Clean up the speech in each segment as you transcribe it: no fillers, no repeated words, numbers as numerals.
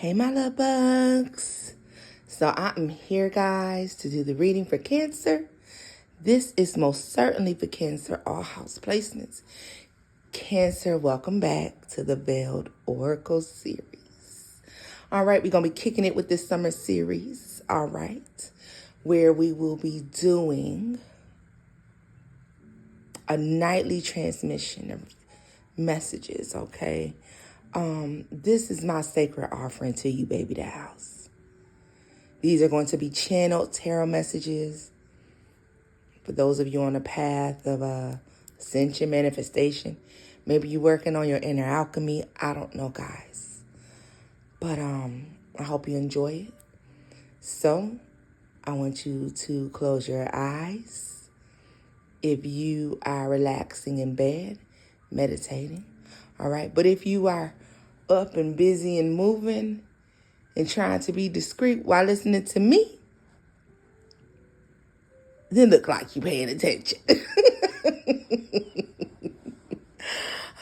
Hey, my love bugs. So I am here, guys, to do the reading for Cancer. This is most certainly for Cancer, all house placements. Cancer, welcome back to the Veiled Oracle series. All right, we're going to be kicking it with this summer series, all right, where we will be doing a nightly transmission of messages, okay? This is my sacred offering to you, baby dolls. These are going to be channeled tarot messages for those of you on the path of ascension, manifestation. Maybe you're working on your inner alchemy. I don't know, guys. But I hope you enjoy it. So I want you to close your eyes. If you are relaxing in bed, meditating, all right? But if you are up and busy and moving and trying to be discreet while listening to me, then look like you're paying attention.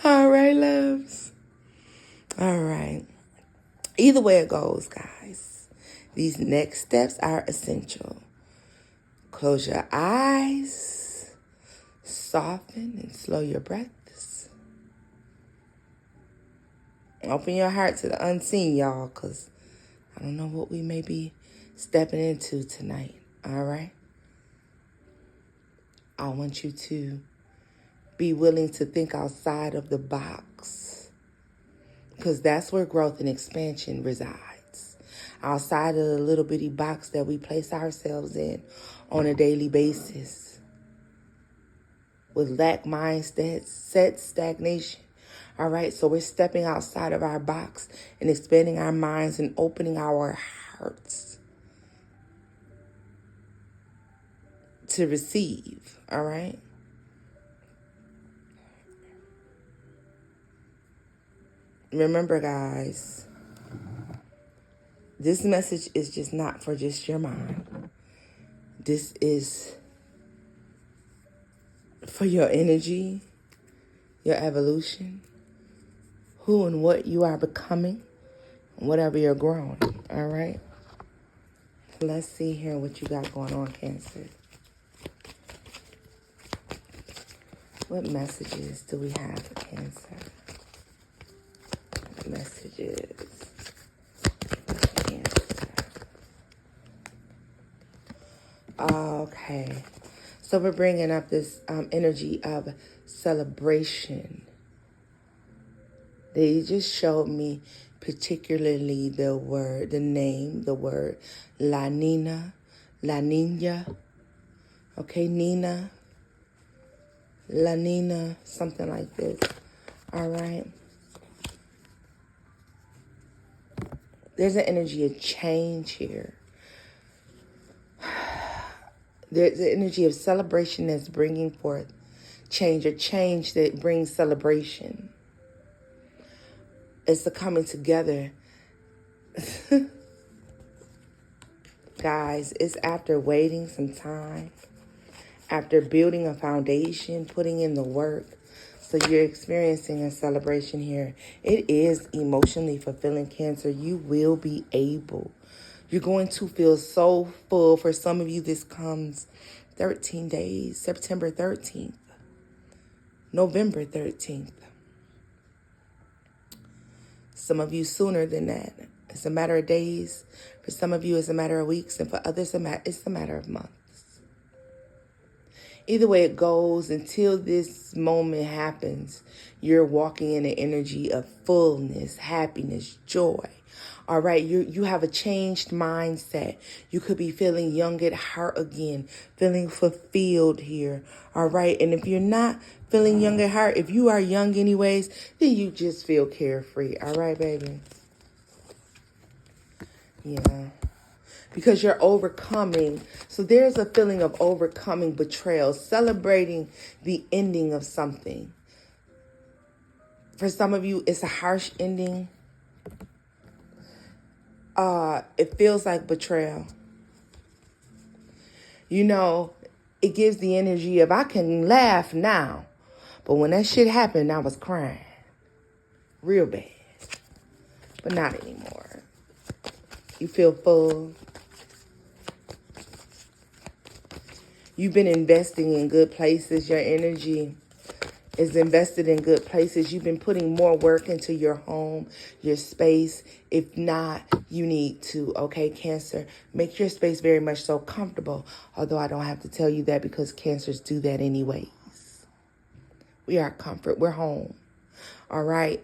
All right, loves. All right. Either way it goes, guys, these next steps are essential. Close your eyes, soften and slow your breaths. Open your heart to the unseen, y'all, because I don't know what we may be stepping into tonight, all right? I want you to be willing to think outside of the box, because that's where growth and expansion resides. Outside of the little bitty box that we place ourselves in on a daily basis. With lack mindset, stagnation. All right, so we're stepping outside of our box and expanding our minds and opening our hearts to receive, all right? Remember, guys, this message is just not for just your mind. This is for your energy, your evolution, who and what you are becoming, whatever you're growing, all right? So let's see here what you got going on, Cancer. What messages do we have for Cancer? Messages for Cancer. Okay. So we're bringing up this energy of celebration. They just showed me particularly the word La Nina, La Nina. Okay, Nina, La Nina, something like this. All right. There's an energy of change here. There's the energy of celebration that's bringing forth change, a change that brings celebration. It's the coming together. Guys, it's after waiting some time, after building a foundation, putting in the work. So you're experiencing a celebration here. It is emotionally fulfilling, Cancer. You will be able. You're going to feel so full. For some of you, this comes 13 days, September 13th, November 13th. Some of you sooner than that. It's a matter of days. For some of you, it's a matter of weeks. And for others, it's a matter of months. Either way it goes, until this moment happens, you're walking in an energy of fullness, happiness, joy. All right, you have a changed mindset. You could be feeling young at heart again, feeling fulfilled here. All right, and if you're not feeling young at heart, if you are young anyways, then you just feel carefree. All right, baby? Yeah. Because you're overcoming. So there's a feeling of overcoming betrayal, celebrating the ending of something. For some of you, it's a harsh ending. It feels like betrayal. You know, it gives the energy of, I can laugh now, but when that shit happened, I was crying real bad, but not anymore. You feel full. You've been investing in good places. Your energy is invested in good places. You've been putting more work into your home, your space. If not, you need to, okay, Cancer, make your space very much so comfortable. Although I don't have to tell you that because Cancers do that anyways. We are comfort. We're home. All right.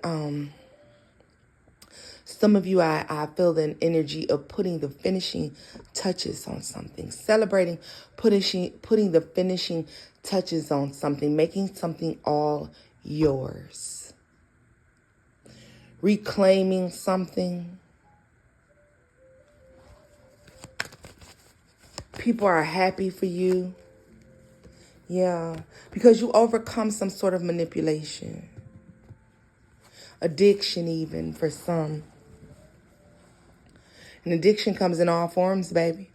Some of you, I feel an energy of putting the finishing touches on something, celebrating, putting the finishing touches on something, making something all yours, reclaiming something. People are happy for you. Yeah, because you overcome some sort of manipulation, addiction even for some. And addiction comes in all forms, baby.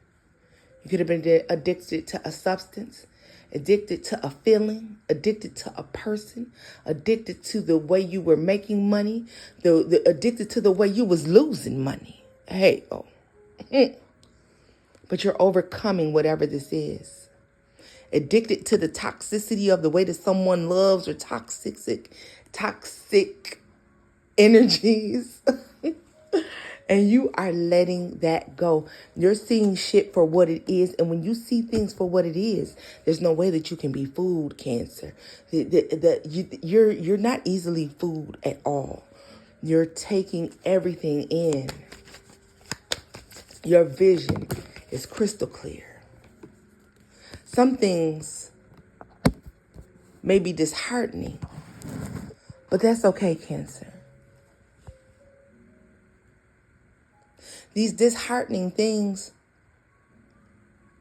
You could have been addicted to a substance, addicted to a feeling, addicted to a person, addicted to the way you were making money, addicted to the way you was losing money. Hey, oh. But you're overcoming whatever this is. Addicted to the toxicity of the way that someone loves, or toxic energies. And you are letting that go. You're seeing shit for what it is. And when you see things for what it is, there's no way that you can be fooled, Cancer. You're not easily fooled at all. You're taking everything in. Your vision is crystal clear. Some things may be disheartening, but that's okay, Cancer. These disheartening things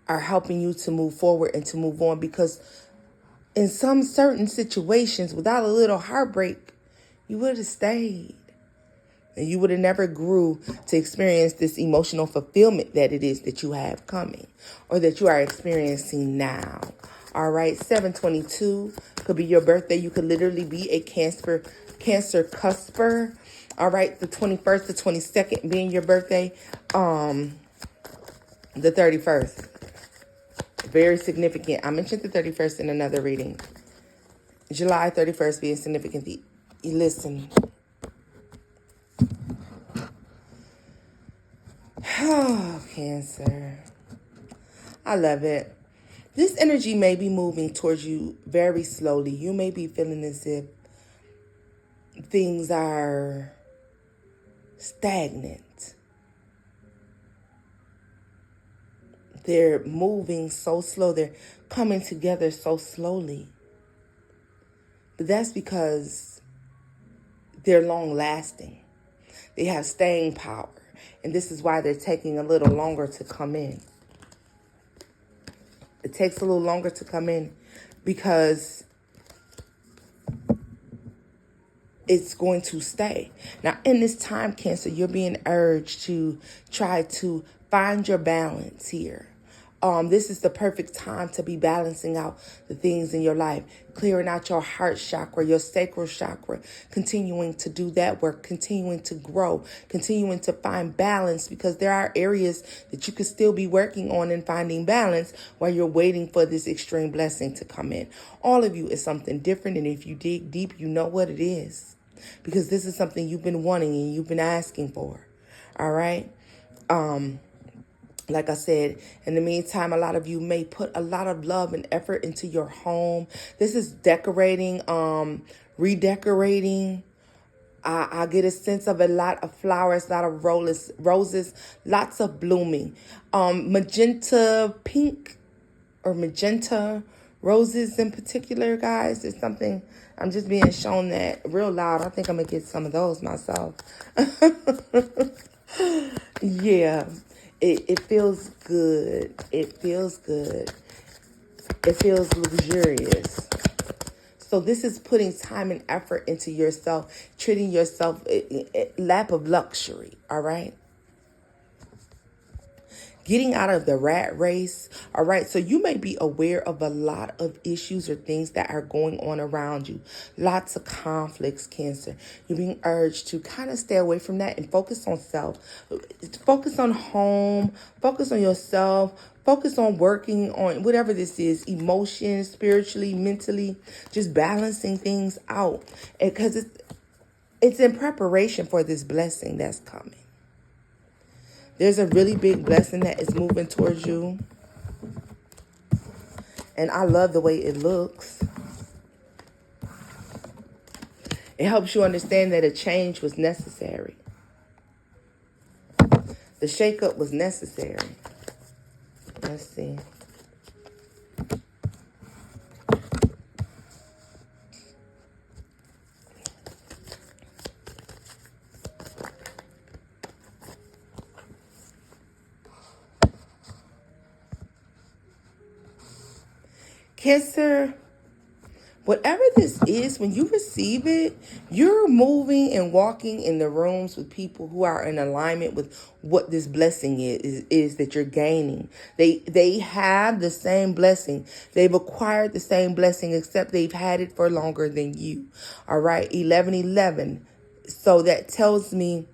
are helping you to move forward and to move on, because in some certain situations, without a little heartbreak, you would have stayed. And you would have never grew to experience this emotional fulfillment that it is that you have coming, or that you are experiencing now. All right, 7/22 could be your birthday. You could literally be a Cancer cusper. All right, the 21st, the 22nd being your birthday. The 31st. Very significant. I mentioned the 31st in another reading. July 31st being significant. Listen. Oh, Cancer. I love it. This energy may be moving towards you very slowly. You may be feeling as if things are stagnant. They're moving so slow. They're coming together so slowly. But that's because they're long lasting. They have staying power. And this is why they're taking a little longer to come in. It takes a little longer to come in because it's going to stay. Now, in this time, Cancer, you're being urged to try to find your balance here. This is the perfect time to be balancing out the things in your life, clearing out your heart chakra, your sacral chakra, continuing to do that work, continuing to grow, continuing to find balance, because there are areas that you could still be working on and finding balance while you're waiting for this extreme blessing to come in. All of you is something different, and if you dig deep, you know what it is, because this is something you've been wanting and you've been asking for. All right. Like I said, in the meantime, a lot of you may put a lot of love and effort into your home. This is decorating, redecorating. I get a sense of a lot of flowers, a lot of roses, lots of blooming. Magenta pink or magenta roses in particular, guys. There's something, I'm just being shown that real loud. I think I'm going to get some of those myself. Yeah. It feels good. It feels good. It feels luxurious. So this is putting time and effort into yourself, treating yourself a lap of luxury, all right? getting out of the rat race. All right. So you may be aware of a lot of issues or things that are going on around you. Lots of conflicts, Cancer. You're being urged to kind of stay away from that and focus on self. Focus on home. Focus on yourself. Focus on working on whatever this is, emotions, spiritually, mentally, just balancing things out. Because it's in preparation for this blessing that's coming. There's a really big blessing that is moving towards you. And I love the way it looks. It helps you understand that a change was necessary. The shakeup was necessary. Let's see. Cancer, whatever this is, when you receive it, you're moving and walking in the rooms with people who are in alignment with what this blessing is that you're gaining. They have the same blessing. They've acquired the same blessing, except they've had it for longer than you. All right, 11:11. So that tells me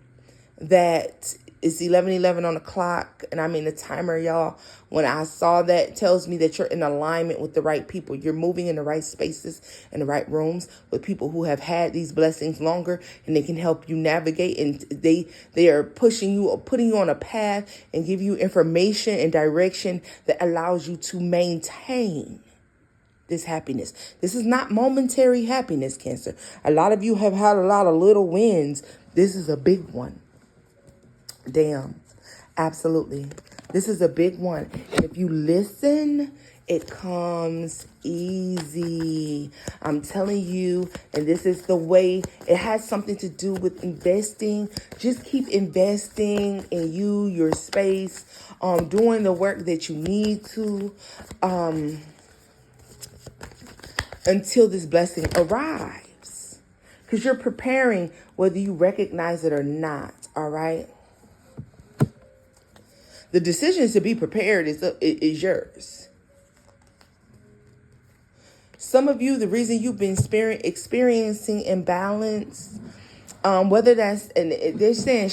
that it's 11:11 on the clock, and I'm in the timer, y'all. When I saw that, it tells me that you're in alignment with the right people. You're moving in the right spaces, in the right rooms with people who have had these blessings longer, and they can help you navigate. And they are pushing you or putting you on a path and give you information and direction that allows you to maintain this happiness. This is not momentary happiness, Cancer. A lot of you have had a lot of little wins. This is a big one. Damn. Absolutely. This is a big one. And if you listen, it comes easy. I'm telling you, and this is the way. It has something to do with investing. Just keep investing in you, your space, doing the work that you need to, until this blessing arrives. Because you're preparing whether you recognize it or not, all right? The decision to be prepared is yours. Some of you, the reason you've been experiencing imbalance, whether that's, and they're saying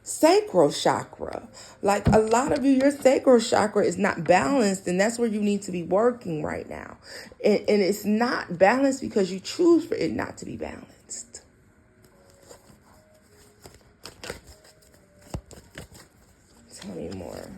sacral chakra. Like a lot of you, your sacral chakra is not balanced, and that's where you need to be working right now. And it's not balanced because you choose for it not to be balanced. Tell me more.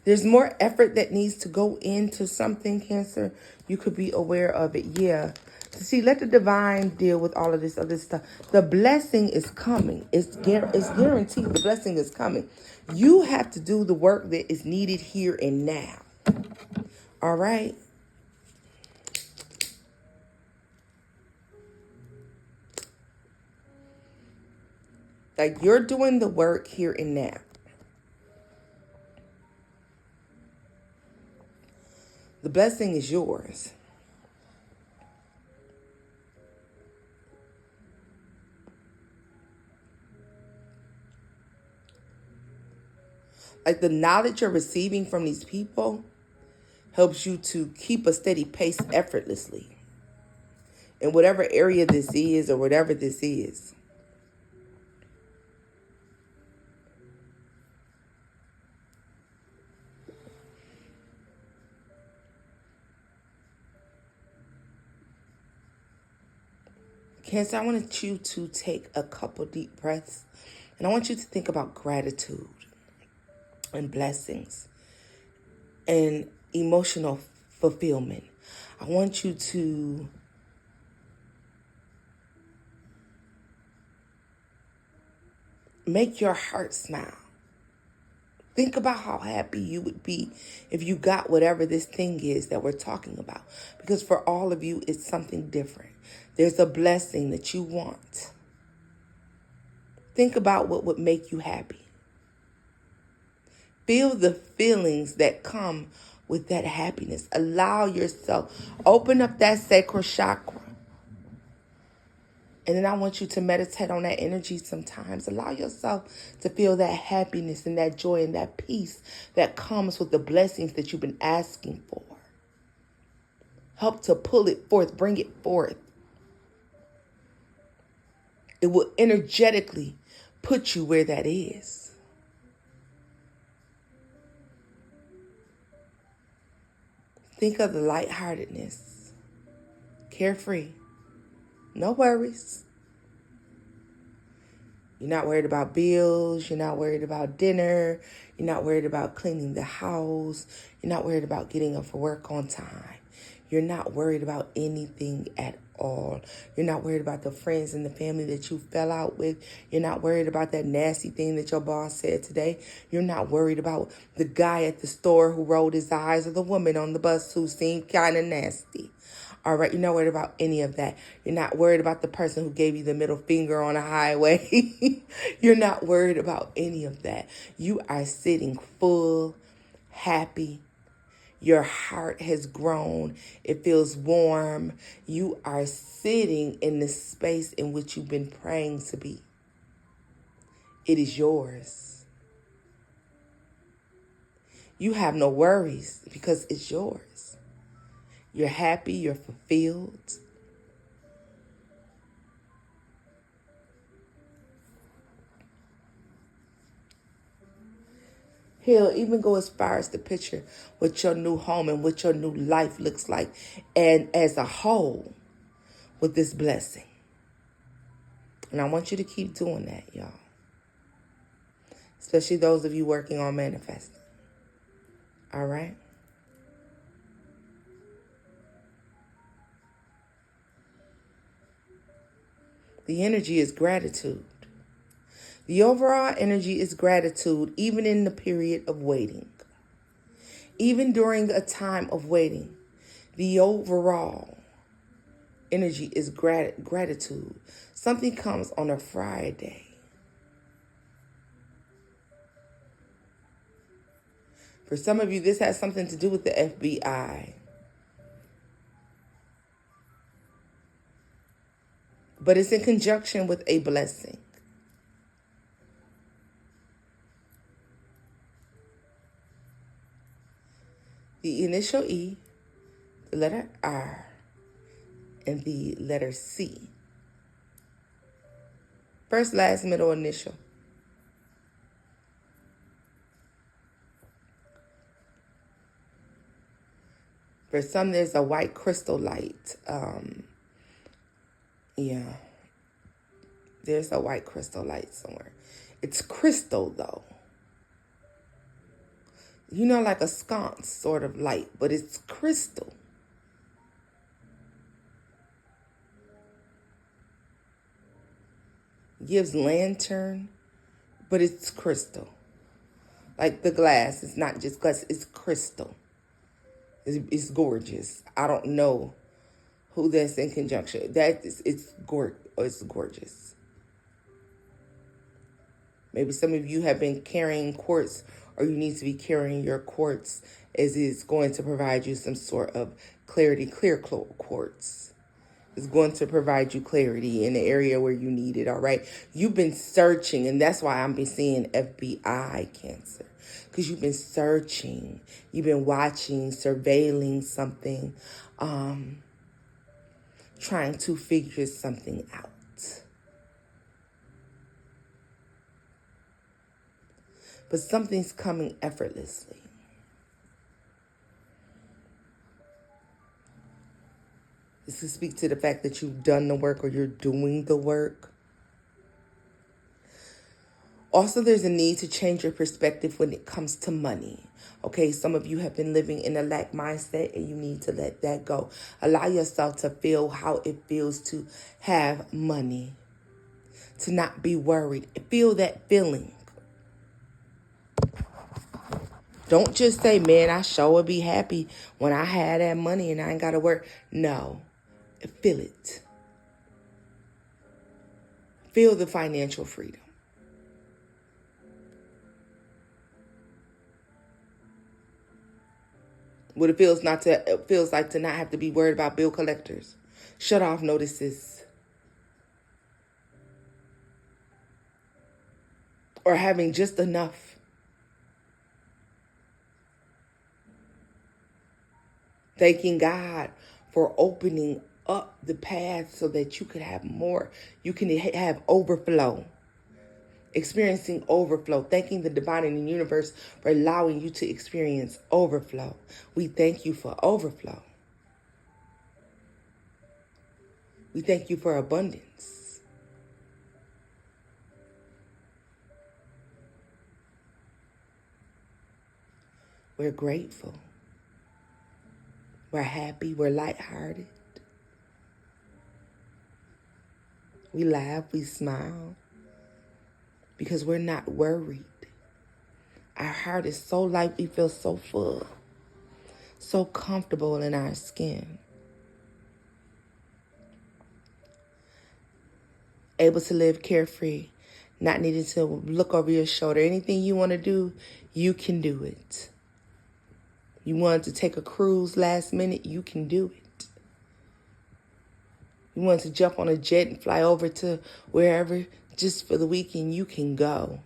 There's more effort that needs to go into something, Cancer. You could be aware of it. Yeah. See, let the divine deal with all of this other stuff. The blessing is coming. It's guaranteed. The blessing is coming. You have to do the work that is needed here and now. All right? Like you're doing the work here and now. The blessing is yours. Like the knowledge you're receiving from these people helps you to keep a steady pace effortlessly in whatever area this is or whatever this is. Cancer, I want you to take a couple deep breaths, and I want you to think about gratitude and blessings and emotional fulfillment. I want you to make your heart smile. Think about how happy you would be if you got whatever this thing is that we're talking about. Because for all of you, it's something different. There's a blessing that you want. Think about what would make you happy. Feel the feelings that come with that happiness. Allow yourself, open up that sacral chakra. And then I want you to meditate on that energy sometimes. Allow yourself to feel that happiness and that joy and that peace that comes with the blessings that you've been asking for. Help to pull it forth, bring it forth. It will energetically put you where that is. Think of the lightheartedness, carefree, no worries. You're not worried about bills. You're not worried about dinner. You're not worried about cleaning the house. You're not worried about getting up for work on time. You're not worried about anything at all. You're not worried about the friends and the family that you fell out with. You're not worried about that nasty thing that your boss said today. You're not worried about the guy at the store who rolled his eyes or the woman on the bus who seemed kind of nasty. All right, you're not worried about any of that. You're not worried about the person who gave you the middle finger on a highway. You're not worried about any of that. You are sitting full, happy. Your heart has grown. It feels warm. You are sitting in the space in which you've been praying to be. It is yours. You have no worries because it's yours. You're happy, you're fulfilled. He'll even go as far as to picture what your new home and what your new life looks like, and as a whole with this blessing. And I want you to keep doing that, y'all. Especially those of you working on manifesting. All right? The energy is gratitude. The overall energy is gratitude, even in the period of waiting. Even during a time of waiting, the overall energy is gratitude. Something comes on a Friday. For some of you, this has something to do with the FBI. But it's in conjunction with a blessing. The initial E, the letter R, and the letter C. First, last, middle, initial. For some, there's a white crystal light. Yeah. There's a white crystal light somewhere. It's crystal, though. You know, like a sconce sort of light, but it's crystal. Gives lantern, but it's crystal. Like the glass, it's not just glass, it's crystal. It's gorgeous. I don't know who that's in conjunction. It's gorgeous. Maybe some of you have been carrying quartz, or you need to be carrying your quartz, as it's going to provide you some sort of clarity. Clear quartz is going to provide you clarity in the area where you need it, all right? You've been searching, and that's why I'm seeing FBI, Cancer. Because you've been searching. You've been watching, surveilling something, trying to figure something out. But something's coming effortlessly. This can speak to the fact that you've done the work or you're doing the work. Also, there's a need to change your perspective when it comes to money. Okay, some of you have been living in a lack mindset and you need to let that go. Allow yourself to feel how it feels to have money, to not be worried. Feel that feeling. Don't just say, man, I sure would be happy when I had that money and I ain't got to work. No, feel it. Feel the financial freedom. What it feels like to not have to be worried about bill collectors, shut off notices, or having just enough. Thanking God for opening up the path so that you could have more. You can have overflow. Experiencing overflow. Thanking the divine and the universe for allowing you to experience overflow. We thank you for overflow. We thank you for abundance. We're grateful. We're happy. We're lighthearted. We laugh. We smile. Because we're not worried. Our heart is so light. We feel so full. So comfortable in our skin. Able to live carefree. Not needing to look over your shoulder. Anything you want to do, you can do it. You wanted to take a cruise last minute, you can do it. You wanted to jump on a jet and fly over to wherever just for the weekend, you can go.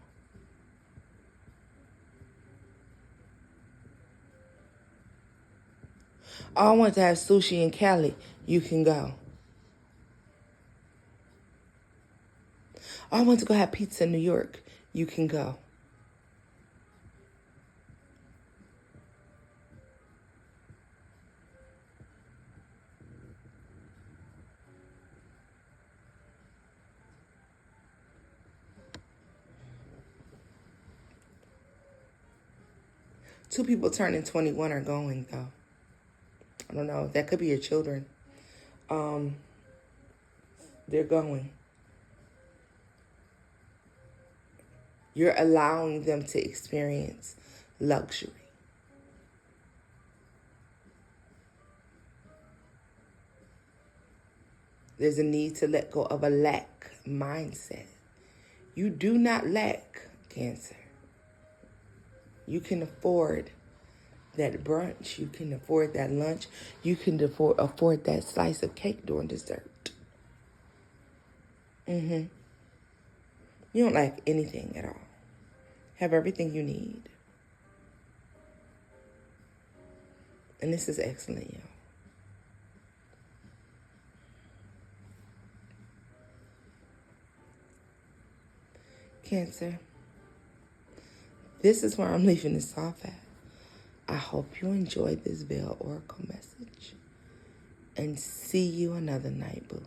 I want to have sushi in Cali, you can go. I want to go have pizza in New York, you can go. Two people turning 21 are going, though. I don't know. That could be your children. They're going. You're allowing them to experience luxury. There's a need to let go of a lack mindset. You do not lack, Cancer. You can afford that brunch. You can afford that lunch. You can afford that slice of cake during dessert. You don't lack anything at all. Have everything you need. And this is excellent, y'all. Cancer. This is where I'm leaving this off at. I hope you enjoyed this Veil Oracle message. And see you another night, boo.